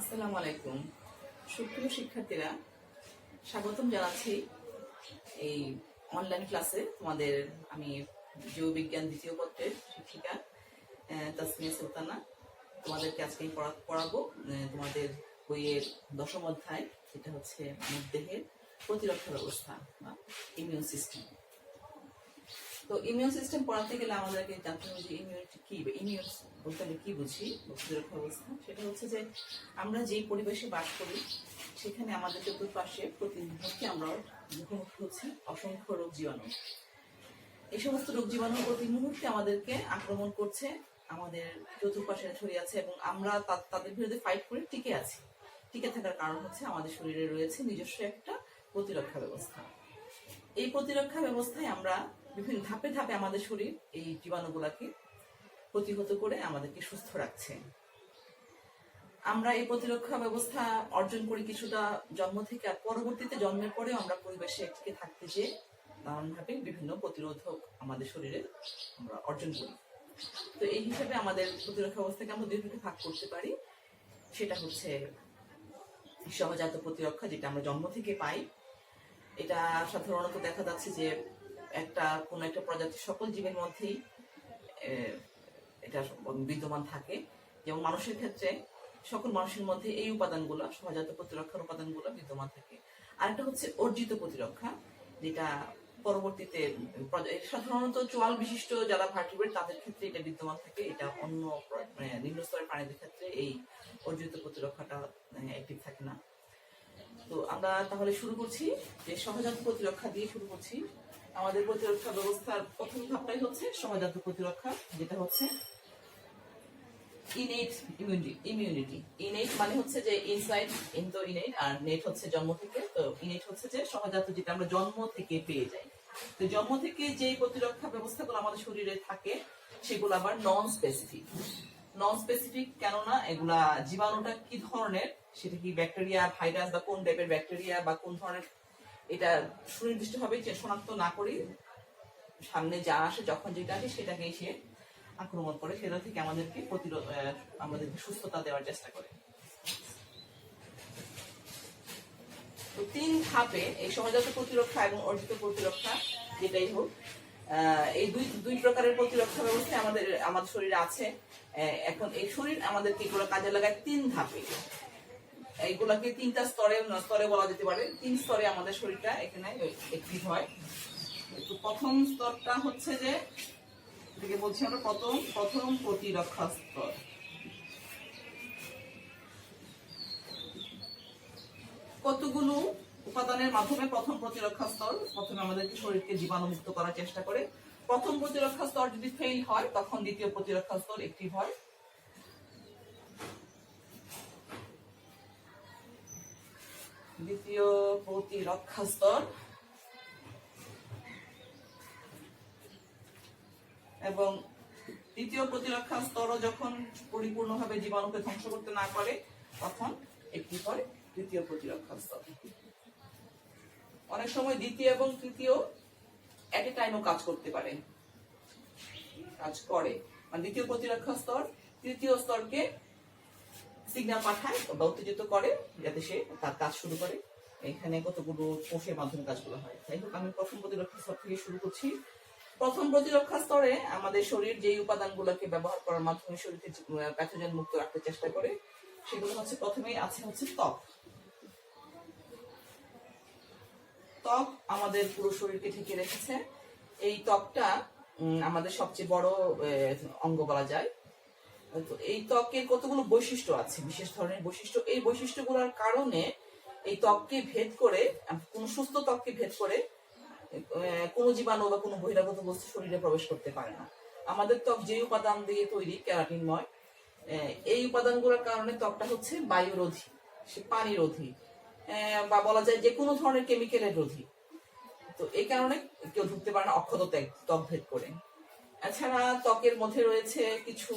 আসসালামু আলাইকুম। সুপ্রিয় শিক্ষার্থীরা, স্বাগতম জানাচ্ছি এই অনলাইন ক্লাসে। তোমাদের আমি জীববিজ্ঞান দ্বিতীয় পত্রের শিক্ষিকা তাসমিয়া সুলতানা। তোমাদেরকে আজকে পড়াবো তোমাদের বইয়ের 10ম অধ্যায়, যেটা হচ্ছে দেহের প্রতিরক্ষা ব্যবস্থা বা ইমিউন সিস্টেম। তো ইমিউন সিস্টেম পড়াতে গেলে আমাদেরকে জানতে হবে যে ইমিউনিটি কি, ইমিউন বলতে আমি কি বুঝি, প্রতিরক্ষা ব্যবস্থা। সেটা হচ্ছে যে আমরা যেই পরিবেশে বাস করি সেখানে আমাদের চতুর্পাশে প্রতি মুহূর্তে আমরা মুখোমুখি হচ্ছে অসংখ্য রোগ জীবাণু। এই সমস্ত রোগ জীবাণু প্রতি মুহূর্তে আমাদেরকে আক্রমণ করছে, আমাদের চতুর্পাশে ছড়িয়ে আছে এবং আমরা তাদের বিরুদ্ধে ফাইট করে টিকে আছি। টিকে থাকার কারণ হচ্ছে আমাদের শরীরে রয়েছে নিজস্ব একটা প্রতিরক্ষা ব্যবস্থা। এই প্রতিরক্ষা ব্যবস্থায় আমরা বিভিন্ন ধাপে ধাপে আমাদের শরীর এই জীবাণুগুলাকে প্রতিহত করে আমাদেরকে সুস্থ রাখছে। আমরা এই প্রতিরক্ষা ব্যবস্থা অর্জন করি কিছুটা জন্ম থেকে, আর পরবর্তীতে জন্মের পরেও আমরা পরিবেশে টিকে থাকতে যেয়ে নানানভাবে বিভিন্ন প্রতিরোধক আমাদের শরীরে আমরা অর্জন করি। তো এই হিসাবে আমাদের প্রতিরক্ষা ব্যবস্থাকে আমরা দুই ভাগে ভাগ করতে পারি। সেটা হচ্ছে সহজাত প্রতিরক্ষা, যেটা আমরা জন্ম থেকে পাই। এটা সাধারণত দেখা যাচ্ছে যে কোন একটা প্রজাতির সকল জীবের মধ্যেই এটা বিদ্যমান থাকে। যেমন মানুষের ক্ষেত্রে সকল মানুষের মধ্যে এই উপাদানগুলো, সহজাত প্রতিরক্ষার উপাদানগুলো বিদ্যমান থাকে। আরেকটা হচ্ছে অর্জিত প্রতিরক্ষা, যেটা পরবর্তীতে সাধারণত চোয়াল বিশিষ্ট যারা ভার্টিব্রেট তাদের ক্ষেত্রে এটা বিদ্যমান থাকে। এটা অন্য নিম্ন স্তরের প্রাণীদের ক্ষেত্রে এই অর্জিত প্রতিরক্ষাটা অ্যাক্টিভ থাকে না। তো আমরা তাহলে শুরু করছি যে সহজাত প্রতিরক্ষা দিয়ে শুরু করছি। আমাদের প্রতিরক্ষা ব্যবস্থার প্রথম ধাপটাই হচ্ছে সহজাত প্রতিরক্ষা, যেটা হচ্ছে ইনেট ইমিউনিটি। ইনেট মানে হচ্ছে যে ইনসাইড, ইনতো ইনেট, আর নেট হচ্ছে জন্ম থেকে। তো ইনেট হচ্ছে যে সহজাত, যেটা আমরা জন্ম থেকে পেয়ে যাই। তো জন্ম থেকে যে প্রতিরক্ষা ব্যবস্থাগুলো আমাদের শরীরে থাকে সেগুলো আবার নন স্পেসিফিক। কেননা এগুলা জীবাণুটা কি ধরনের, সেটা কি ব্যাকটেরিয়া, ভাইরাস বা কোন টাইপের ব্যাকটেরিয়া বা কোন ধরনের, এটা সুনির্দিষ্টভাবে শনাক্ত না করি সামনে যা আসে, যখন যেটা আসে সেটাকে এসে আক্রমণ করে, সেটা থেকে আমাদেরকে আমাদেরকে সুস্থতা দেওয়ার চেষ্টা করে। তো 3 ধাপে এই সহজাত প্রতিরক্ষা এবং অর্জিত প্রতিরক্ষা যেটাই হোক, এই দুই প্রকারের প্রতিরক্ষা ব্যবস্থা আমাদের শরীরে আছে। এখন এই শরীর আমাদেরকে এগুলো কাজে লাগায় 3 ধাপে। এইগুলাকে 3টা স্তরে বলা যেতে পারে। 3 স্তরে আমাদের শরীরটা এখানে অ্যাক্টিভ হয়। তো প্রথম স্তরটা হচ্ছে যে এটাকে বলছি আমরা প্রথম প্রতিরক্ষা স্তর। কতগুলো উপাদানের মাধ্যমে প্রথম প্রতিরক্ষা স্তর প্রথমে আমাদেরকে শরীরকে জীবাণুমুক্ত করার চেষ্টা করে। প্রথম প্রতিরক্ষা স্তর যদি ফেল হয় তখন দ্বিতীয় প্রতিরক্ষা স্তর অ্যাক্টিভ হয়। দ্বিতীয় প্রতিরক্ষা স্তর এবং তৃতীয় প্রতিরক্ষা স্তরও যখন পরিপূর্ণভাবে জীবাণুকে ধ্বংস করতে না পারে তখন অ্যাক্টিভ হয় তৃতীয় প্রতিরক্ষা স্তর। অনেক সময় দ্বিতীয় এবং তৃতীয় এট এ টাইমও কাজ করে। মানে দ্বিতীয় প্রতিরক্ষা স্তর তৃতীয় স্তরকে সিগন্যাল পাঠায় বা উত্তেজিত করে যাতে সে তার কাজ শুরু করে। এখানে কতগুলো কোষের মাধ্যমে কাজগুলো হয়। যাই হোক, আমি প্রথম প্রতিরক্ষা স্তর থেকে শুরু করছি। প্রথম প্রতিরক্ষা স্তরে আমাদের শরীর যেই উপাদানগুলোকে ব্যবহার করার মাধ্যমে শরীরকে প্যাথোজেন মুক্ত রাখতে চেষ্টা করে সেগুলো হচ্ছে প্রথমেই হচ্ছে ত্বক। ত্বক আমাদের পুরো শরীরকে ঢেকে রেখেছে। এই ত্বকটা আমাদের সবচেয়ে বড় অঙ্গ বলা যায়। তো এই ত্বকের কতগুলো বৈশিষ্ট্য আছে, বিশেষ ধরনের বৈশিষ্ট্য। এই বৈশিষ্ট্যগুলোর কারণে এই ত্বককে ভেদ করে, কোন সুস্থ ত্বককে ভেদ করে কোনো জীবাণু বা কোনো বহিরাগত বস্তু শরীরে প্রবেশ করতে পারে না। আমাদের ত্বক যে উপাদান দিয়ে তৈরি, ক্যারাটিনময়, এই উপাদানগুলোর কারণে ত্বকটা হচ্ছে বায়ুরোধী, সে পানিরোধী, বা বলা যায় যে কোনো ধরনের কেমিক্যালের রোধী। তো এই কারণে কেউ ঢুকতে পারে না অক্ষত ত্বক ভেদ করে। এছাড়া ত্বকের মধ্যে রয়েছে কিছু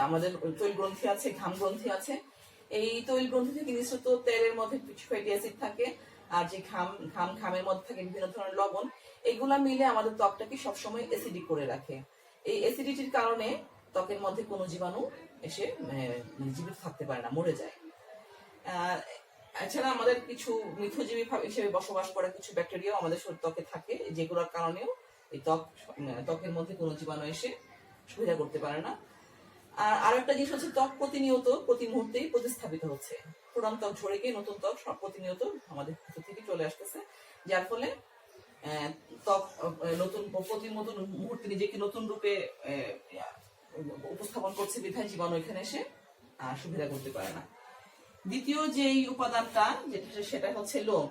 আমাদের তৈল গ্রন্থি আছে, ঘাম গ্রন্থি আছে। এই তৈল গ্রন্থি থেকে নিঃসৃত তেলের মধ্যে কিছু ফ্যাটি অ্যাসিড থাকে, আর যে ঘামের মধ্যে থাকে বিভিন্ন ধরনের লবণ। এগুলা মিলে আমাদের ত্বকটাকে সবসময় অ্যাসিডিক করে রাখে। এই অ্যাসিডিটির কারণে ত্বকের মধ্যে কোনো জীবাণু এসে জীবিত থাকতে পারে না, মরে যায়। এছাড়া আমাদের কিছু মিথজীবী হিসেবে বসবাস করা কিছু ব্যাকটেরিয়াও আমাদের ত্বকে থাকে, যেগুলোর কারণেও এই ত্বকের মধ্যে কোনো জীবাণু এসে সুবিধা করতে পারে না। আর আরেকটা জিনিস হচ্ছে, ত্বক প্রতিনিয়ত প্রতি মুহূর্তেই প্রতিস্থাপিত হচ্ছে। পুরান ত্বক ঝরে গিয়ে নতুন ত্বক সব প্রতিনিয়ত আমাদের ভিতর থেকে চলে আসতেছে, যার ফলে ত্বক নতুন প্রতি নতুন মুহূর্তে নিজেকে নতুন রূপে উপস্থাপন করছে, বিধায় জীবাণু এখানে এসে সুবিধা করতে পারে না। দ্বিতীয় যেই উপাদানটা সেটা হচ্ছে লোম।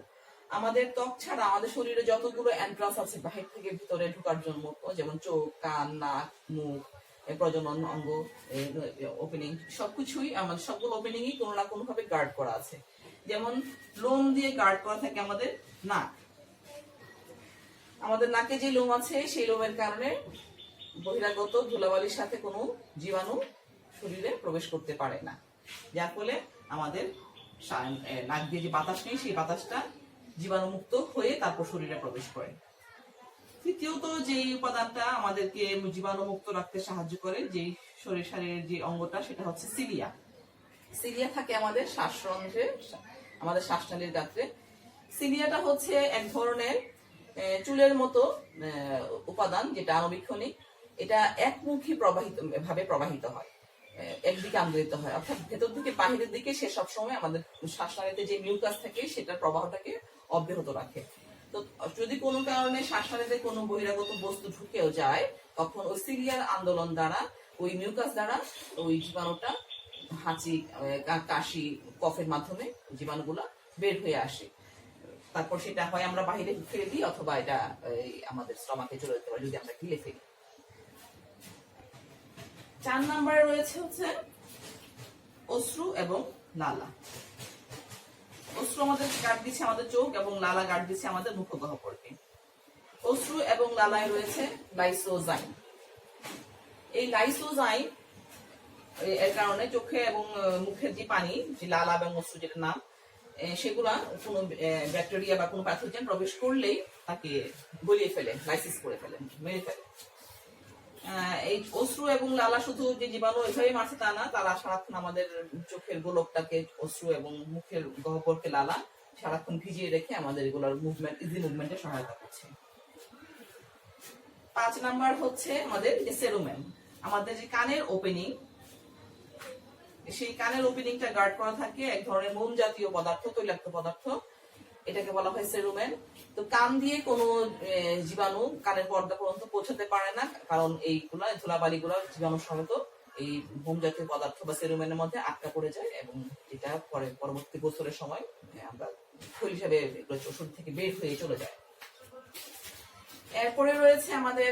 আমাদের ত্বক ছাড়া আমাদের শরীরে যতগুলো এন্ট্রান্স আছে বাহির থেকে ভিতরে ঢোকার জন্য, যেমন চোখ, কান, নাক, মুখ, প্রজনন অঙ্গ, ওপেনিং, সবকিছুই আমাদের সবগুলো ওপেনিংই কোনো না কোনো ভাবে গার্ড করা আছে। যেমন লোম দিয়ে গার্ড করা থাকে আমাদের নাক। আমাদের নাকে যে লোম আছে সেই লোমের কারণে বহিরাগত ধুলাবালির সাথে কোনো জীবাণু শরীরে প্রবেশ করতে পারে না, যার ফলে আমাদের নাক দিয়ে যে বাতাস নেই সেই বাতাসটা জীবাণুমুক্ত হয়ে তারপর শরীরে প্রবেশ করে। তৃতীয়ত যে উপাদানটা আমাদেরকে জীবাণুমুক্ত রাখতে সাহায্য করে, যে শরীরের যে অঙ্গটা, সেটা হচ্ছে সিলিয়া। সিলিয়া থাকে আমাদের শ্বাসরন্ধ্রে, আমাদের শ্বাসনালীর গাত্রে। সিলিয়াটা হচ্ছে এক ধরনের চুলের মতো উপাদান, যেটা আণুবীক্ষণিক। এটা একমুখী প্রবাহিত হয়, একদিকে আন্দোলিত হয়, অর্থাৎ ভেতর থেকে বাহিরের দিকে সে সবসময় আমাদের শ্বাসনালীতে যে মিউকাস থাকে সেটার প্রবাহটাকে অব্যাহত রাখে। তো যদি কোনো কারণে শ্বাসনালীতে কোনো বহিরাগত বস্তু ঢুকেও যায়, তখন ওই সিলিয়ার আন্দোলন দ্বারা, ওই মিউকাস দ্বারা ওই জীবাণুটা হাঁচি, কাশি, কফের মাধ্যমে জীবাণুগুলা বের হয়ে আসে। তারপর সেটা হয় আমরা বাহিরে ফেলে দিই, অথবা এটা আমাদের স্টমাকে চলে যেতে পারে যদি আমরা গিলে ফেলি। 4 নম্বরে রয়েছে হচ্ছে অশ্রু এবং লালা। অশ্রু আমাদের গার্ড দিচ্ছে আমাদের চোখ, এবং লালা গার্ড দিচ্ছে আমাদের মুখগহ্বরকে। অশ্রু এবং লালায় রয়েছে লাইসোজাইম। এই লাইসোজাইম এর কারণে চোখে এবং মুখের যে পানি, যে লালা এবং অশ্রু যেটা নাম, সেগুলা কোনো ব্যাকটেরিয়া বা কোনো প্যাথোজেন প্রবেশ করলেই তাকে গলিয়ে ফেলে, লাইসিস করে ফেলে, মেরে ফেলে। এই অশ্রু এবং লালা শুধু যে জীবাণু এভাবে মারছে তা না, তারা সারাক্ষণ আমাদের চোখের গোলকটাকে অশ্রু এবং মুখের গহ্বরকে লালা সারাক্ষণ ভিজিয়ে রেখে আমাদের এগুলোর মুভমেন্ট, ইজি মুভমেন্টে সহায়তা করছে। 5 নাম্বার হচ্ছে আমাদের যে সেরুমেন। আমাদের যে কানের ওপেনিং, সেই কানের ওপেনিংটা গার্ড করা থাকে এক ধরনের মোম জাতীয় পদার্থ, তৈলাক্ত পদার্থ, এটাকে বলা হয় সেরুমেন। তো কান দিয়ে কোনো জীবাণু কানের পর্দা পর্যন্ত পৌঁছাতে পারে না, কারণ এইগুলা ধুলাবালিগুলো জীবাণু সমেত এই মোম জাতীয় পদার্থ বা সেরুমেনের মধ্যে আটকা পড়ে যায়, এবং এটা পরবর্তী গোসলের সময় আমরা ফুল হিসাবে ওষুধ থেকে বের হয়ে চলে যায়। এরপরে রয়েছে আমাদের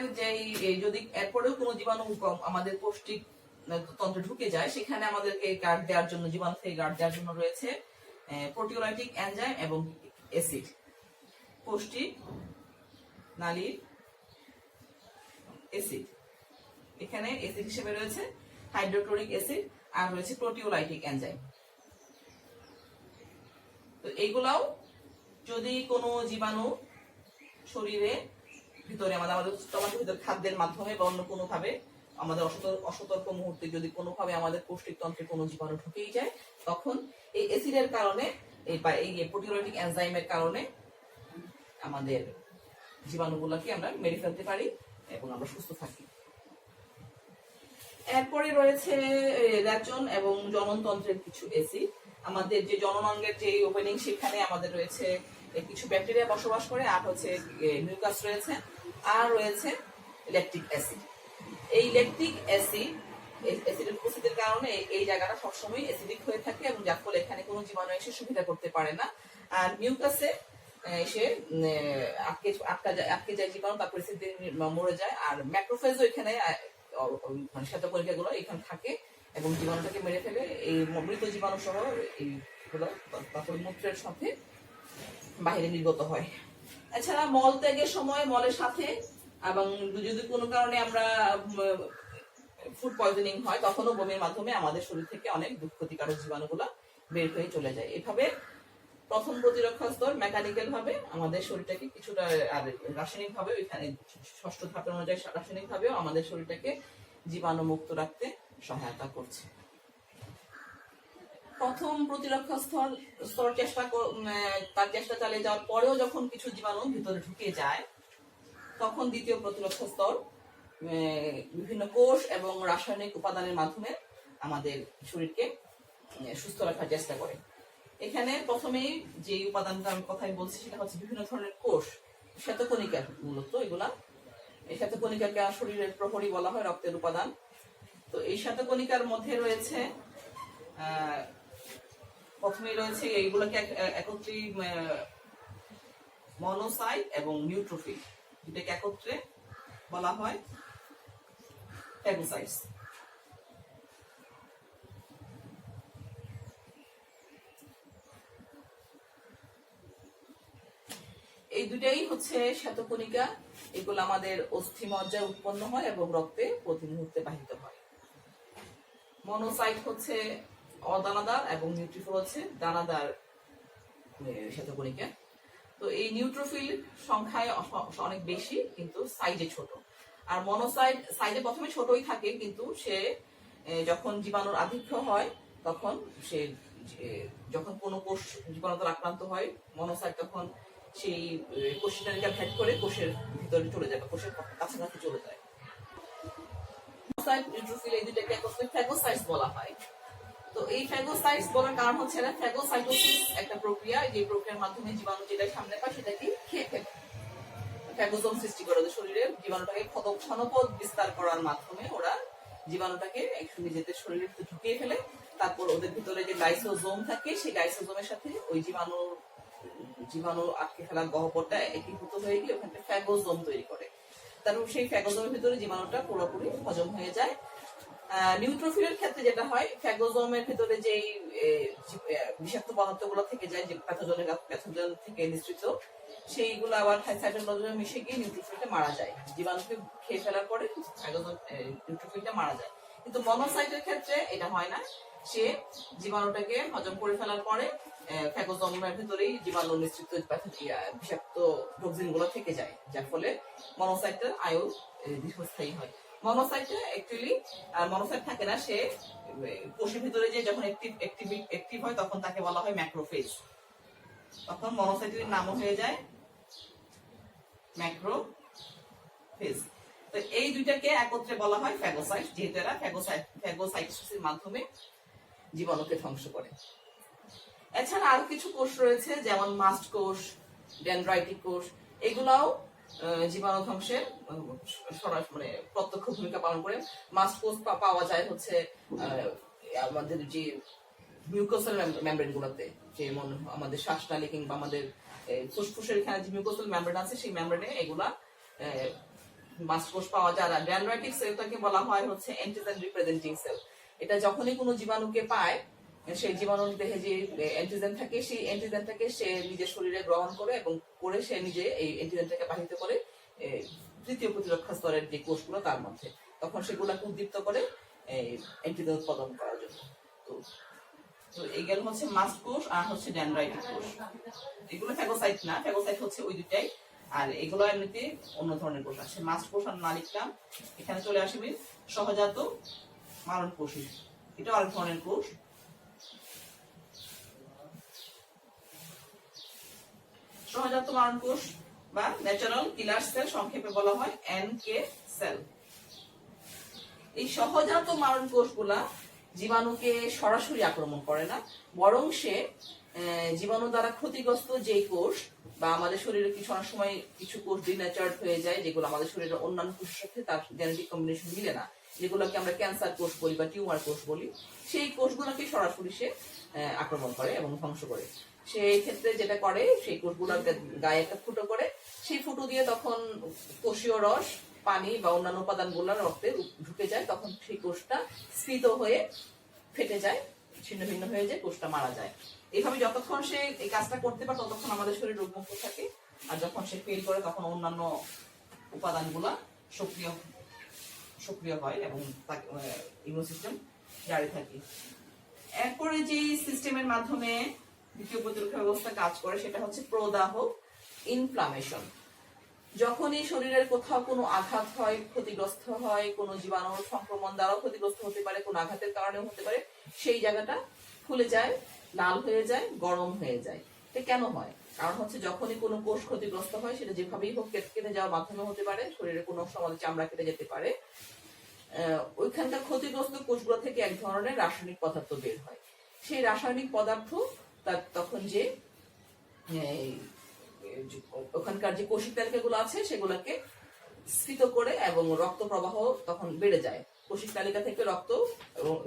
যদি এরপরেও কোনো জীবাণু আমাদের পৌষ্টিক তন্ত্রে ঢুকে যায়, সেখানে আমাদেরকে গার্ড দেওয়ার জন্য, জীবাণু থেকে গার্ড দেওয়ার জন্য রয়েছে প্রোটিওলাইটিক এনজাইম এবং অ্যাসিড। পৌষ্টিক নালীর অ্যাসিড, এখানে অ্যাসিড হিসেবে রয়েছে হাইড্রোক্লোরিক অ্যাসিড, আর রয়েছে প্রোটিওলাইটিক এনজাইম। তো এইগুলাও যদি কোনো জীবাণু শরীরে ভিতরে আমাদের স্টমাকের ভিতরে খাদ্যের মাধ্যমে বা অন্য কোনো ভাবে আমাদের অসতর্ক মুহূর্তে যদি কোনোভাবে আমাদের পৌষ্টিক তন্ত্রে কোনো জীবাণু ঢুকেই যায়, তখন এই অ্যাসিডের কারণে, এই প্রোটিওলাইটিক এনজাইমের কারণে আমাদের জীবাণুগুলোকে আমরা মেরে ফেলতে পারি এবং আমরা সুস্থ থাকি। এরপরে রয়েছে রেচন এবং জননতন্ত্রের কিছু অ্যাসিড। আমাদের যে জননাঙ্গের যে ওপেনিং, সেখানে আমাদের রয়েছে কিছু ব্যাকটেরিয়া বসবাস করে, আর হচ্ছে মিউকাস রয়েছে, আর রয়েছে ল্যাকটিক অ্যাসিড। এই ল্যাকটিক অ্যাসিডের উপস্থিতির কারণে এই জায়গাটা সবসময় অ্যাসিডিক হয়ে থাকে, এবং যার ফলে এখানে কোনো জীবাণু এসে সুবিধা করতে পারে না। আর মিউকাসে এসে আটকে যায় জীবাণু, তারপর মরে যায়। আর ম্যাক্রোফেজও এখানে, মানে শ্বেতকণিকাগুলো এখানে থাকে এবং জীবাণুটাকে মেরে ফেলে। এই মৃত জীবাণু সহ এইগুলো তারপর মূত্রের সাথে বাহিরে নির্গত হয়। এছাড়া মল ত্যাগের সময় মলের সাথে, এবং যদি কোনো কারণে আমরা ফুড পয়জনিং হয়, তখনও বমির মাধ্যমে আমাদের শরীর থেকে অনেক ক্ষতিকারক জীবাণুগুলো বের হয়ে চলে যায়। এভাবে প্রথম প্রতিরক্ষা স্তর মেকানিক্যাল ভাবে আমাদের শরীরটাকে কিছুটা, আর রাসায়নিক ভাবে এখানে 6ষ্ঠ ধাপের অনুযায়ী রাসায়নিক ভাবেও আমাদের শরীরটাকে জীবাণু মুক্ত রাখতে সহায়তা করছে। প্রথম প্রতিরক্ষা স্তর তার চেষ্টা চালিয়ে যাওয়ার পরেও যখন কিছু জীবাণু ভিতরে ঢুকে যায়, তখন দ্বিতীয় প্রতিরক্ষা স্তর বিভিন্ন কোষ এবং রাসায়নিক উপাদানের মাধ্যমে আমাদের শরীরকে সুস্থ রাখার চেষ্টা করে। এখানে প্রথমেই যে উপাদানটা আমি কথাই বলছি সেটা হচ্ছে বিভিন্ন ধরনের কোষ, শ্বেতকণিকা মূলত এগুলা। এই শ্বেতকণিকাকে শরীরের প্রহরী বলা হয়, রক্তের উপাদান। তো এই শ্বেতকণিকার মধ্যে রয়েছে প্রথমেই রয়েছে এইগুলোকে একত্রে মনোসাইট এবং নিউট্রোফিল, দুটাকে একত্রে বলা হয় ফ্যাগোসাইটস। এই দুটাই হচ্ছে শ্বেতকণিকা। এগুলো আমাদের অস্থিমজ্জায় উৎপন্ন হয় এবং রক্তে প্রতি মুহূর্তে বাহিত হয়। মনোসাইট হচ্ছে অদানাদার এবং নিউট্রোফিল হচ্ছে দানাদার শ্বেতকণিকা। তো এই নিউট্রোফিল সংখ্যায় অনেক বেশি, কিন্তু সাইজে ছোট। আর মনোসাইট সাইজে প্রথমে ছোটই থাকে, কিন্তু সে যখন জীবাণুর আধিক্য হয় তখন সে যখন কোনো কোষ জীবাণুতে আক্রান্ত হয়, মনোসাইট তখন সেই কোষটাকে ভেদ করে কোষের ভিতরে চলে যায় বা কোষের কাছাকাছি চলে যায়। মনোসাইট নিউট্রোফিল এই দুটাকে একত্রে ফ্যাগোসাইটস বলা হয়। তো এই ফ্যাগোসাইটস বলার কারণ হচ্ছে না, ফ্যাগোসাইটোসিস একটা প্রক্রিয়া, যে প্রক্রিয়ার মাধ্যমে জীবাণু যেটা সামনে পায় সেটাকে খেয়ে ফেলে, ফ্যাগোজোম সৃষ্টি করে ওদের শরীরের জীবাণুটাকে ক্ষণপথ বিস্তার করার মাধ্যমে ওরা জীবাণুটাকে একসঙ্গে যেতে শরীরের ভিতরে ঢুকিয়ে ফেলে। তারপর ওদের ভিতরে যে লাইসোজোম থাকে, সেই লাইসোজোমের সাথে ওই জীবাণু আটকে ফেলার গহ্বরটা একীভূত হয়ে গিয়ে ওখানে ফ্যাগোজোম তৈরি করে। তারপর সেই ফ্যাগোজোমের ভিতরে জীবাণুটা পুরোপুরি হজম হয়ে যায়। নিউট্রোফিলের ক্ষেত্রে যেটা হয়, ফ্যাগোজোমের ভিতরে যে বিষাক্ত পদার্থগুলো থেকে যায়, যে প্যাথোজেন থেকে নিঃসৃত, সেইগুলো আবার সাইটোপ্লাজমে মিশে গিয়ে নিউট্রোফিলটা মারা যায়। জীবাণুকে খেয়ে ফেলার পরে নিউট্রোফিলটা মারা যায়। কিন্তু মনোসাইটের ক্ষেত্রে এটা হয় না, সে জীবাণুটাকে হজম করে ফেলার পরে ফ্যাগোজোমের ভিতরেই জীবাণু নিঃসৃত বিষাক্ত টক্সিন গুলো থেকে যায়, যার ফলে মনোসাইটের আয়ু দীর্ঘস্থায়ী হয়। মনোসাইট থাকে না, সে কোষের ভিতরে যে যখন অ্যাক্টিভ হয় তখন তাকে বলা হয় ম্যাক্রোফেজ। তখন মনোসাইটের নামও হয়ে যায় ম্যাক্রোফেজ। তো এই দুইটাকে একত্রে বলা হয় ফ্যাগোসাইট, যেহেতু এরা ফ্যাগোসাইটোসিসের মাধ্যমে জীবাণুকে ধ্বংস করে। এছাড়া আরো কিছু কোষ রয়েছে, যেমন মাস্ট কোষ, ডেনড্রাইটিক কোষ। এগুলাও জীবাণু ধ্বংসের প্রত্যক্ষ ভূমিকা পালন করে। মাস্ট কোষ পাওয়া যায় হচ্ছে আমাদের যে মিউকোসাল মেমব্রেন গুলোতে, যেমন আমাদের শ্বাসনালী কিংবা আমাদের ফুসফুসের এখানে যে মিউকোসাল মেমব্রেন আছে, সেই মেমব্রেনে এগুলা মাস্ট কোষ পাওয়া যায়। আর ডেনড্রাইটিক সেলটাকে বলা হয় হচ্ছে অ্যান্টিজেন রিপ্রেজেন্টিং সেল। এটা যখনই কোনো জীবাণুকে পায়, সেই জীবাণুর দেহে যে অ্যান্টিজেন থাকে, সেই অ্যান্টিজেনটাকে সে নিজের শরীরে গ্রহণ করে এবং সে নিজে এই অ্যান্টিজেনটাকে বাহিত করে তৃতীয় প্রতিরক্ষা স্তরের যে কোষগুলো তার মধ্যে, তখন সেগুলোকে উদ্দীপ্ত করে অ্যান্টিজেন উৎপাদন করার জন্য। তো এগুলো হচ্ছে মাস্ট কোষ আর হচ্ছে ডেনড্রাইটিক কোষ। এগুলো ফ্যাগোসাইট না, ফ্যাগোসাইট হচ্ছে ওই দুটাই, আর এগুলো এমনিতে অন্য ধরনের কোষ আছে। মাস্ট কোষ আর না লিখলাম, এখানে চলে আসবে সহজাত মারণ কোষ, এটা আরেক ধরনের কোষ। সহজাত মারণ কোষ বা ন্যাচারাল কিলার সেল, সংক্ষেপে বলা হয় এনকে সেল। এই সহজাত মারণ কোষগুলা জীবাণুকে সরাসরি আক্রমণ করে না, বরং সে জীবাণু দ্বারা ক্ষতিগ্রস্ত যে কোষ বা আমাদের শরীরে কিছু অনেক সময় কিছু কোষ ডিনেচার্ড হয়ে যায়, যেগুলো আমাদের শরীরের অন্যান্য কোষের সাথে তার জেনেটিক কম্বিনেশন মিলে না, যেগুলোকে আমরা ক্যান্সার কোষ বলি বা টিউমার কোষ বলি, সেই কোষগুলোকে সরাসরি সে আক্রমণ করে এবং ধ্বংস করে। সেই ক্ষেত্রে যেটা করে, সেই কোষগুলোর গায়ে একটা ফুটো করে, সেই ফুটো দিয়ে তখন কোষীয় রস, পানি বা অন্যান্য উপাদানগুলো রক্তে ঢুকে যায়, তখন সেই কোষটা স্ফীত হয়ে ফেটে যায়, ছিন্ন ভিন্ন হয়ে যায়, কোষটা মারা যায়। এইভাবে যতক্ষণ সে এই কাজটা করতে পারে ততক্ষণ আমাদের শরীর রোগমুক্ত থাকে, আর যখন সে ফেল করে তখন অন্যান্য উপাদানগুলা সক্রিয় হয় এবং ইমিউন সিস্টেম জারি থাকে। এরপরে যে সিস্টেমের মাধ্যমে দ্বিতীয় প্রতিরক্ষা ব্যবস্থা কাজ করে সেটা হচ্ছে প্রদাহ, ইনফ্লামেশন। যখনই শরীরের কোথাও কোনো আঘাত হয়, ক্ষতিগ্রস্ত হয়, কোনো জীবাণুর সংক্রমণ দ্বারাও ক্ষতিগ্রস্ত হতে পারে, কোনো আঘাতের কারণেও হতে পারে, সেই জায়গাটা ফুলে যায়, লাল হয়ে যায়, গরম হয়ে যায়। এটা কেন হয়? কারণ হচ্ছে যখনই কোনো কোষ ক্ষতিগ্রস্ত হয়, সেটা যেভাবেই হোক কেটে যাওয়ার মাধ্যমে হতে পারে, শরীরে কোনো অংশ আমাদের চামড়া কেটে যেতে পারে, ওইখানকার ক্ষতিগ্রস্ত কোষগুলো থেকে এক ধরনের রাসায়নিক পদার্থ বের হয়। সেই রাসায়নিক পদার্থ তখন যে ওখানকার যে কোষিক তালিকাগুলো আছে সেগুলোকে স্ফীত করে এবং রক্ত প্রবাহ তখন বেড়ে যায়। কোষিক তালিকা থেকে রক্ত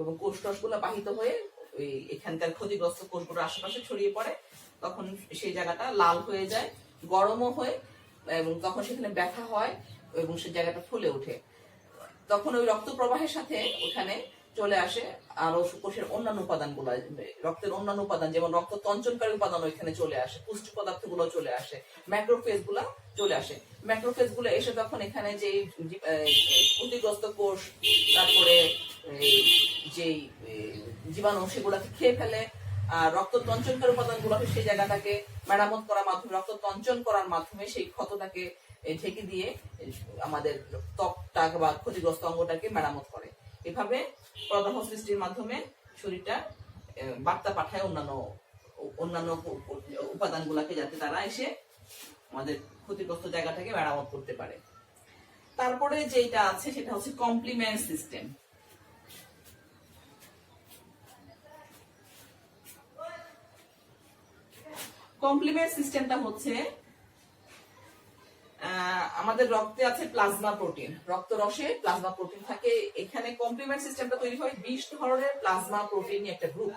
এবং কোষ টসগুলো বাহিত হয়ে ওই এখানকার ক্ষতিগ্রস্ত কোষগুলোর আশেপাশে ছড়িয়ে পড়ে। তখন সেই জায়গাটা লাল হয়ে যায়, গরমও হয়, এবং তখন সেখানে ব্যথা হয় এবং সেই জায়গাটা ফুলে ওঠে। তখন ওই রক্ত প্রবাহের সাথে ওখানে চলে আসে আরো কোষের অন্যান্য উপাদানগুলো, রক্তের অন্যান্য উপাদান, যেমন রক্ত তঞ্চনকারী উপাদান ওইখানে চলে আসে, পুষ্টি পদার্থ গুলো চলে আসে, ম্যাক্রোফেজ গুলা চলে আসে। ম্যাক্রোফেজ গুলো এসে তখন এখানে যে ক্ষতিগ্রস্ত কোষ, তারপরে যে জীবাণু, সেগুলাকে খেয়ে ফেলে। আর রক্ত তঞ্চনকারী উপাদান গুলোকে সেই জায়গাটাকে মেরামত করার মাধ্যমে, রক্ত তঞ্চন করার মাধ্যমে সেই ক্ষতটাকে ঢেকে দিয়ে আমাদের ত্বকটা বা ক্ষতিগ্রস্ত অঙ্গটাকে মেরামত করে। এভাবে প্রদাহ সৃষ্টির মাধ্যমে শরীরটা বার্তা পাঠায় অন্যান্য উপাদান গুলাকে, যাতে তারা এসে আমাদের ক্ষতিগ্রস্ত জায়গাটাকে মেরামত করতে পারে। তারপরে যেটা আছে সেটা হচ্ছে কমপ্লিমেন্ট সিস্টেম। কমপ্লিমেন্ট সিস্টেমটা হচ্ছে আমাদের রক্তে আছে প্লাজমা প্রোটিন, রক্তরসে প্লাজমা প্রোটিন থাকে। এখানে কমপ্লিমেন্ট সিস্টেমটা তৈরি হয় 20 ধরনের প্লাজমা প্রোটিন একটা গ্রুপ।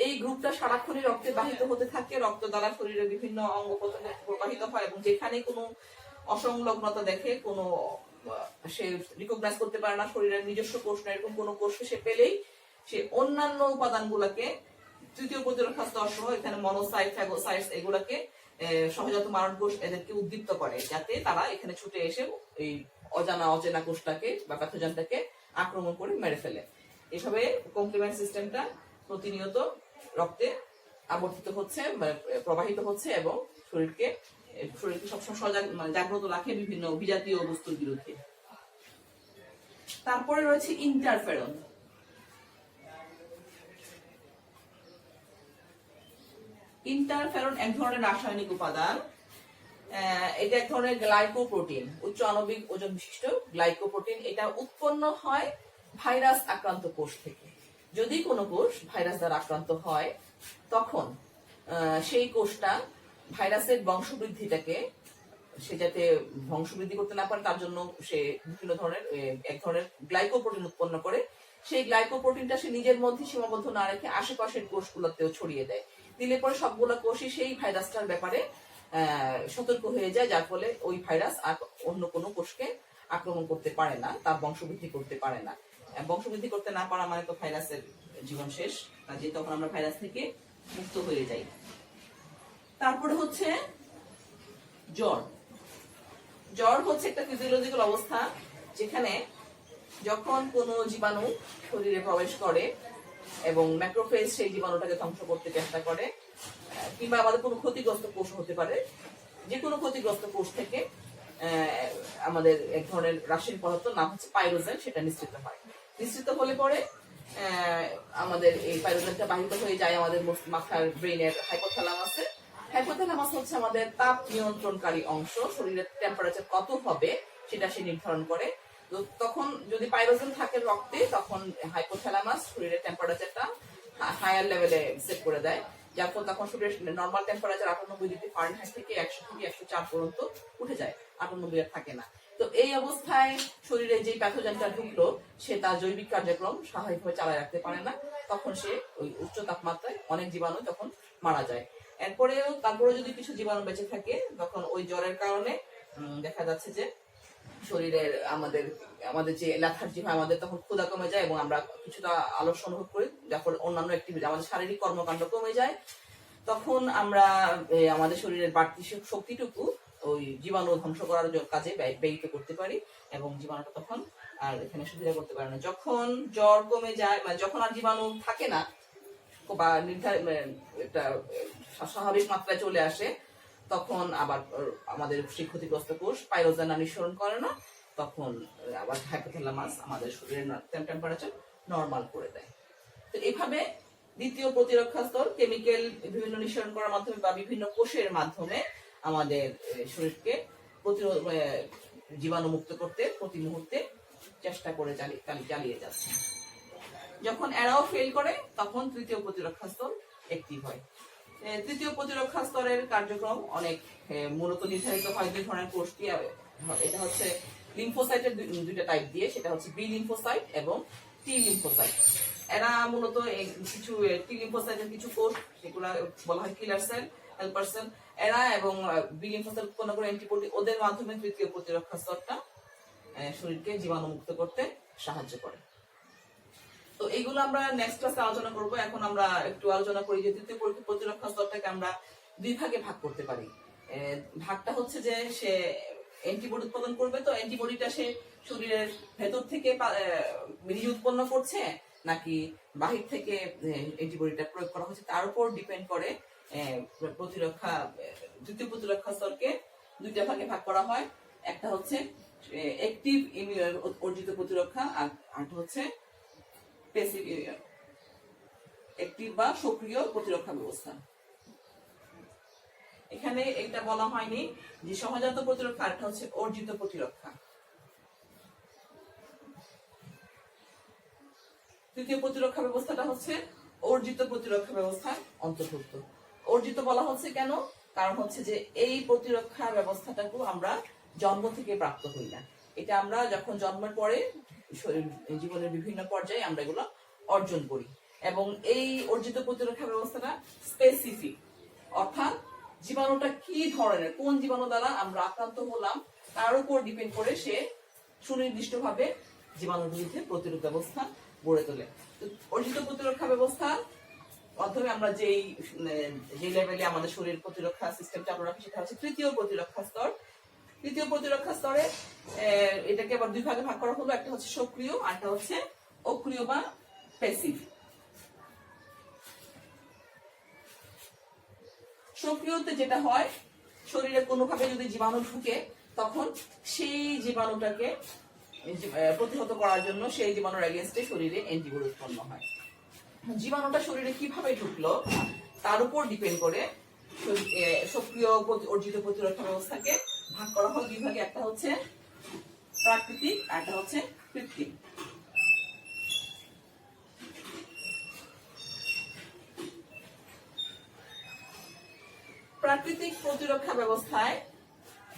এই গ্রুপটা সারাক্ষণই রক্তে বাহিত হতে থাকে, রক্ত দ্বারা শরীরের বিভিন্ন অঙ্গ প্রত্যঙ্গে প্রবাহিত হয়, এবং যেখানে কোনো অসংলগ্নতা দেখে, কোনো সে রিকগনাইজ করতে পারে না শরীরের নিজস্ব কোষ না এরকম কোনো কোষকে সে পেলেই সে অন্যান্য উপাদানগুলোকে, তৃতীয় প্রতিরক্ষা স্তর সহ এখানে মনোসাইট, ফ্যাগোসাইটস, এগুলাকে সহজাত মারণ কোষ এদেরকে উদ্দীপ্ত করে, যাতে তারা এখানে ছুটে এসে এই অচেনা কোষটাকে বা প্যাথোজেনটাকে আক্রমণ করে মেরে ফেলে। এভাবে কমপ্লিমেন্ট সিস্টেমটা প্রতিনিয়ত রক্তে আবর্তিত হচ্ছে, প্রবাহিত হচ্ছে, এবং শরীরকে সবসময় সজাগ, জাগ্রত রাখে বিভিন্ন বিজাতীয় বস্তুর বিরুদ্ধে। তারপরে রয়েছে ইন্টারফেরন। ইন্টারফেরন এক ধরনের রাসায়নিক উপাদান। এটা এক ধরনের গ্লাইকোপ্রোটিন, উচ্চ আণবিক ওজন বিশিষ্ট গ্লাইকোপ্রোটিন। এটা উৎপন্ন হয় ভাইরাস আক্রান্ত কোষ থেকে। যদি কোনো কোষ ভাইরাস দ্বারা আক্রান্ত হয়, তখন সেই কোষটা ভাইরাসের বংশবৃদ্ধিটাকে, সে যাতে বংশবৃদ্ধি করতে না পারে তার জন্য সে বিভিন্ন ধরনের এক ধরনের গ্লাইকোপ্রোটিন উৎপন্ন করে। সেই গ্লাইকোপ্রোটিনটা সে নিজের মধ্যে সীমাবদ্ধ না রেখে আশেপাশের কোষগুলোতেও ছড়িয়ে দেয়। দিলে পরে সবগুলো কোষই সেই ভাইরাসটার ব্যাপারে সতর্ক হয়ে যায়, যার ফলে ওই ভাইরাস আর অন্য কোনো কোষকে আক্রমণ করতে পারে না, তার বংশবৃদ্ধি করতে পারে না। বংশবৃদ্ধি করতে না পারা মানে তো ভাইরাসের জীবন শেষ, কাজে তখন আমরা ভাইরাস থেকে মুক্ত হয়ে যাই। তারপরে হচ্ছে জ্বর। জ্বর হচ্ছে একটা ফিজিওলজিক্যাল অবস্থা, যেখানে যখন কোনো জীবাণু শরীরে প্রবেশ করে এবং ম্যাক্রোফেজ সেই জীবাণুটাকে ধ্বংস করতে চেষ্টা করে, কিংবা আমাদের কোনো ক্ষতিগ্রস্ত কোষ হতে পারে, যে কোনো ক্ষতিগ্রস্ত কোষ থেকে আমাদের এক ধরনের রাসায়নিক পদার্থ নাম হচ্ছে পাইরোজেন, সেটা নিঃসৃত হয়। নিঃসৃত হলে পরে আমাদের এই পাইরোজেনটা বাহিত হয়ে যায় আমাদের মাথার ব্রেইনের হাইপোথ্যালামাসে। হাইপোথ্যালামাস হচ্ছে আমাদের তাপ নিয়ন্ত্রণকারী অংশ, শরীরের টেম্পারেচার কত হবে সেটা সে নির্ধারণ করে। তখন যদি পাইরোজেন থাকে রক্তে, তখন হাইপোথ্যালামাস শরীরের টেম্পারেচারটা হায়ার লেভেলে সেট করে দেয়, যার ফলে তখন শরীরের নর্মাল টেম্পারেচার 98 ডিগ্রি ফারেনহাইট থেকে 100 থেকে 104 পর্যন্ত উঠে যায়, 98 আর থাকে না। তো এই অবস্থায় শরীরে যে প্যাথোজেনটা ঢুকলো, সে তার জৈবিক কার্যক্রম স্বাভাবিকভাবে চালায় রাখতে পারে না, তখন সে ওই উচ্চ তাপমাত্রায় অনেক জীবাণু তখন মারা যায়। তারপরে যদি কিছু জীবাণু বেঁচে থাকে, তখন ওই জ্বরের কারণে দেখা যাচ্ছে যে শরীরের আমাদের যে লেথার্জি হয়, আমাদের তখন ক্ষুধা কমে যায় এবং আমরা কিছুটা আলস্য অনুভব করি, যার ফলে অন্যান্য অ্যাক্টিভিটি, আমাদের শারীরিক কর্মকাণ্ড কমে যায়। তখন আমরা আমাদের শরীরের বাড়তি শক্তিটুকু ওই জীবাণু ধ্বংস করার কাজে ব্যয়িত করতে পারি, এবং জীবাণুটা তখন আর এখানে সুবিধা করতে পারে না। যখন জ্বর কমে যায়, মানে যখন আর জীবাণু থাকে না বা একটা স্বাভাবিক মাত্রায় চলে আসে, তখন আবার আমাদের সেই ক্ষতিগ্রস্ত কোষ পাইরোজেন নিঃসরণ করে না, তখন আবার হাইপোথ্যালামাস আমাদের শরীরের টেম্পারেচার নরমাল করে দেয়। তো এইভাবে দ্বিতীয় প্রতিরক্ষা স্তর কেমিক্যাল বিভিন্ন নিঃসরণ করার মাধ্যমে বা বিভিন্ন কোষের মাধ্যমে আমাদের শরীরকে প্রতিরোধ জীবাণুমুক্ত করতে প্রতি মুহূর্তে চেষ্টা করে চালিয়ে যাচ্ছে। যখন এরাও ফেল করে তখন তৃতীয় প্রতিরক্ষা স্তর অ্যাক্টিভ হয়। তৃতীয় প্রতিরক্ষা স্তরের কার্যক্রম অনেক মূলত নির্ধারিত হয় দুই ধরনের কোষ দিয়ে। এটা হচ্ছে লিম্ফোসাইটের দুইটা টাইপ দিয়ে, সেটা হচ্ছে বি লিম্ফোসাইট এবং টি লিম্ফোসাইট। এরা মূলত কিছু টি লিম্ফোসাইটের কিছু কোষ, সেগুলো বলা হয় কিলার সেল, হেল্পার সেল। এরা এবং বি লিম্ফোসাইট উৎপন্ন করে অ্যান্টিবডি, ওদের মাধ্যমে তৃতীয় প্রতিরক্ষা স্তরটা শরীরকে জীবাণুমুক্ত করতে সাহায্য করে। তো এইগুলো আমরা নেক্সট ক্লাসে আলোচনা করব। এখন আমরা একটু আলোচনা করি যে তৃতীয় প্রতিরক্ষা স্তরটাকে আমরা দুই ভাগে ভাগ করতে পারি। ভাগটা হচ্ছে যে সে অ্যান্টিবডি উৎপাদন করবে, তো অ্যান্টিবডিটা সে শরীরের ভেতর থেকে নিজে উৎপন্ন করছে নাকি বাহির থেকে অ্যান্টিবডিটা প্রয়োগ করা হচ্ছে, তার উপর ডিপেন্ড করে তৃতীয় প্রতিরক্ষা স্তরকে দুইটা ভাগে ভাগ করা হয়। একটা হচ্ছে অ্যাক্টিভ অর্জিত প্রতিরক্ষা, আর আরেকটা হচ্ছে প্যাসিভ অ্যাক্টিভ বা সক্রিয় প্রতিরক্ষা ব্যবস্থা। এখানে এটা বলা হয়নি যে সহজাত প্রতিরক্ষা, আরেকটা হচ্ছে অর্জিত প্রতিরক্ষা। তৃতীয় প্রতিরক্ষা ব্যবস্থাটা হচ্ছে অর্জিত প্রতিরক্ষা ব্যবস্থার অন্তর্ভুক্ত। অর্জিত বলা হচ্ছে কেন? কারণ হচ্ছে যে এই প্রতিরক্ষা ব্যবস্থাটাকে আমরা জন্ম থেকে প্রাপ্ত হই না, এটা আমরা যখন জন্মের পরে জীবনের বিভিন্ন পর্যায়ে আমরা এগুলো অর্জন করি। এবং এই অর্জিত প্রতিরক্ষা ব্যবস্থাটা স্পেসিফিক, অর্থাৎ জীবাণুটা কি ধরনের, কোন জীবাণু দ্বারা আমরা আক্রান্ত হলাম তার উপর ডিপেন্ড করে সে সুনির্দিষ্টভাবে জীবাণুর বিরুদ্ধে প্রতিরোধ ব্যবস্থা গড়ে তোলে। অর্জিত প্রতিরক্ষা ব্যবস্থার মাধ্যমে আমরা যে লেভেলে আমাদের শরীর প্রতিরক্ষা সিস্টেম চালু রাখি সেটা হচ্ছে তৃতীয় প্রতিরক্ষা স্তর। তৃতীয় প্রতিরক্ষা স্তরে এটাকে আবার দুই ভাগে ভাগ করা হলো, একটা হচ্ছে সক্রিয় আর একটা হচ্ছে অক্রিয় বা প্যাসিভ। সক্রিয়তে যেটা হয়, শরীরে কোনোভাবে যদি জীবাণু ঢুকে তখন সেই জীবাণুটাকে প্রতিহত করার জন্য সেই জীবাণুর এগেইনস্টে শরীরে অ্যান্টিবডি উৎপন্ন হয়। জীবাণুটা শরীরে কিভাবে ঢুকলো তার উপর ডিপেন্ড করে সক্রিয় অর্জিত প্রতিরক্ষা ব্যবস্থাকে ভাগ করা হয় দুই ভাগে, একটা হচ্ছে প্রাকৃতিক আর একটা হচ্ছে কৃত্রিম। প্রাকৃতিক প্রতিরক্ষা ব্যবস্থায়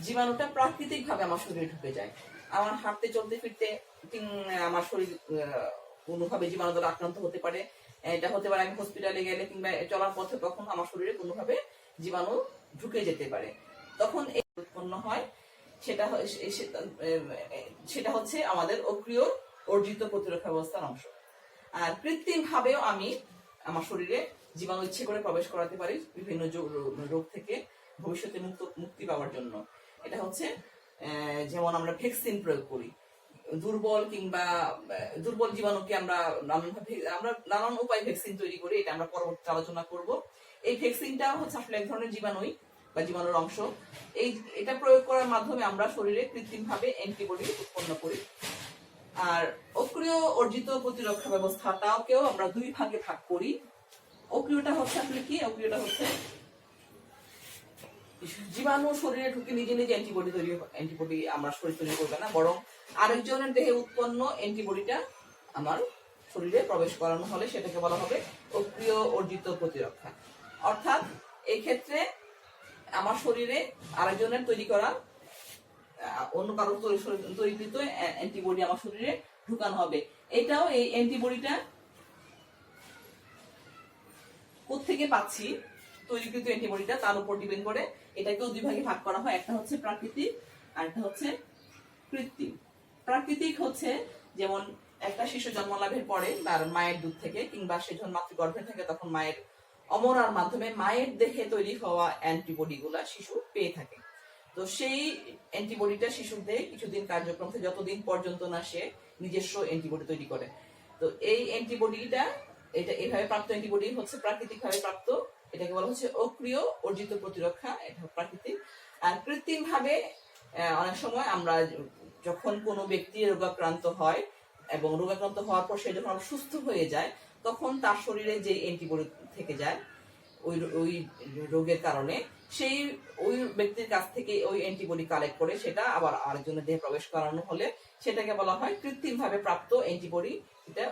জীবাণুটা প্রাকৃতিক ভাবে আমার শরীরে ঢুকে যায়। আমার হাঁটতে চলতে ফিরতে আমার শরীর কোনোভাবে জীবাণু দ্বারা আক্রান্ত হতে পারে। এটা হতে পারে আমি হসপিটালে গেলে কিংবা চলার পথে তখন আমার শরীরে কোনোভাবে জীবাণু ঢুকে যেতে পারে, তখন এই উৎপন্ন হয়। সেটা হচ্ছে আমাদের অক্রিয় অর্জিত প্রতিরক্ষা ব্যবস্থার অংশ। আর কৃত্রিম ভাবেও আমি আমার শরীরে জীবাণু ইচ্ছে করে প্রবেশ করাতে পারি বিভিন্ন রোগ থেকে ভবিষ্যতে মুক্তি পাওয়ার জন্য। এটা হচ্ছে যেমন আমরা ভ্যাকসিন প্রয়োগ করি, দুর্বল জীবাণুকে আমরা নানান উপায় ভ্যাকসিন তৈরি করি, এটা আমরা পরবর্তী আলোচনা করব। এই ভ্যাকসিনটা হচ্ছে আসলে এক ধরনের জীবাণুই বা জীবাণুর অংশ। এটা প্রয়োগ করার মাধ্যমে আমরা শরীরে কৃত্রিম ভাবে অ্যান্টিবডি উৎপন্ন করি। আর অক্রিয় অর্জিত প্রতিরক্ষা ব্যবস্থাটাকেও আমরা দুই ভাগে ভাগ করি। অক্রিয়টা হচ্ছে আসলে কি? অক্রিয়টা হচ্ছে জীবাণু শরীরে ঢুকে নিজে নিজে অ্যান্টিবডি আমার শরীর তৈরি করবে না, বরং আরেকজনের দেহে উৎপন্ন অ্যান্টিবডিটা আমার শরীরে প্রবেশ করানো হলে সেটাকে বলা হবে অক্রিয় অর্জিত প্রতিরক্ষা। অর্থাৎ এই ক্ষেত্রে আমার শরীরে আরেকজনের তৈরি করা অন্য কারো তৈরিকৃত অ্যান্টিবডি আমার শরীরে ঢুকানো হবে। এটাও এই অ্যান্টিবডিটা কোত্থেকে পাচ্ছি, তৈরিকৃত অ্যান্টিবডিটা তার উপর ডিপেন্ড করে এটাকেও দুই ভাগে ভাগ করা হয়, একটা হচ্ছে প্রাকৃতিক আর একটা হচ্ছে কৃত্রিম। প্রাকৃতিক হচ্ছে যেমন একটা শিশু জন্ম লাভের পরে তার মায়ের দুধ থেকে কিংবা সে যখন মাতৃগর্ভে থাকে তখন মায়ের অমরার মাধ্যমে মায়ের দেহে তৈরি হওয়া অ্যান্টিবডি গুলা শিশু পেয়ে থাকে। তো সেই অ্যান্টিবডিটা শিশুর দেহে কিছুদিন কার্যক্রম থেকে যতদিন পর্যন্ত না সে নিজস্ব অ্যান্টিবডি তৈরি করে। তো এই অ্যান্টিবডিটা এটা এভাবে প্রাপ্ত অ্যান্টিবডি হচ্ছে প্রাকৃতিক ভাবে প্রাপ্ত, এটাকে বলা হচ্ছে অক্রিয় অর্জিত প্রতিরক্ষা, এটা প্রাকৃতিক। আর কৃত্রিম ভাবে অনেক সময় আমরা যখন কোনো ব্যক্তি রোগাক্রান্ত হয় এবং রোগাক্রান্ত হওয়ার পর সে যখন সুস্থ হয়ে যায় তখন তার শরীরে যে অ্যান্টিবডি থেকে যায় ওই ওই রোগের কারণে, সেই ওই ব্যক্তির কাছ থেকে ওই অ্যান্টিবডি কালেক্ট করে সেটা আবার আরেকজনের দেহে প্রবেশ করানো হলে সেটাকে বলা হয় কৃত্রিমভাবে প্রাপ্ত অ্যান্টিবডি। এটা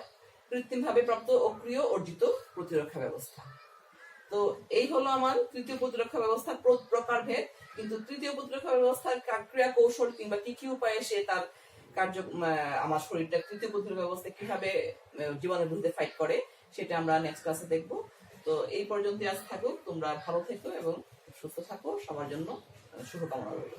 কৃত্রিমভাবে প্রাপ্ত অক্রিয় অর্জিত প্রতিরক্ষা ব্যবস্থা। তো এই হলো আমার তৃতীয় প্রতিরক্ষা ব্যবস্থার প্রকারভেদ। কিন্তু তৃতীয় প্রতিরক্ষা ব্যবস্থার ক্রিয়া কৌশল কিংবা কি কি উপায়ে সে তার আমার শরীরটা তৃতীয় প্রতিরক্ষা ব্যবস্থা কিভাবে জীবাণুর বিরুদ্ধে ফাইট করে সেটা আমরা নেক্সট ক্লাসে দেখবো। তো এই পর্যন্ত আজ থাকুক, তোমরা ভালো থেকো এবং সুস্থ থাকো, সবার জন্য শুভকামনা রইল।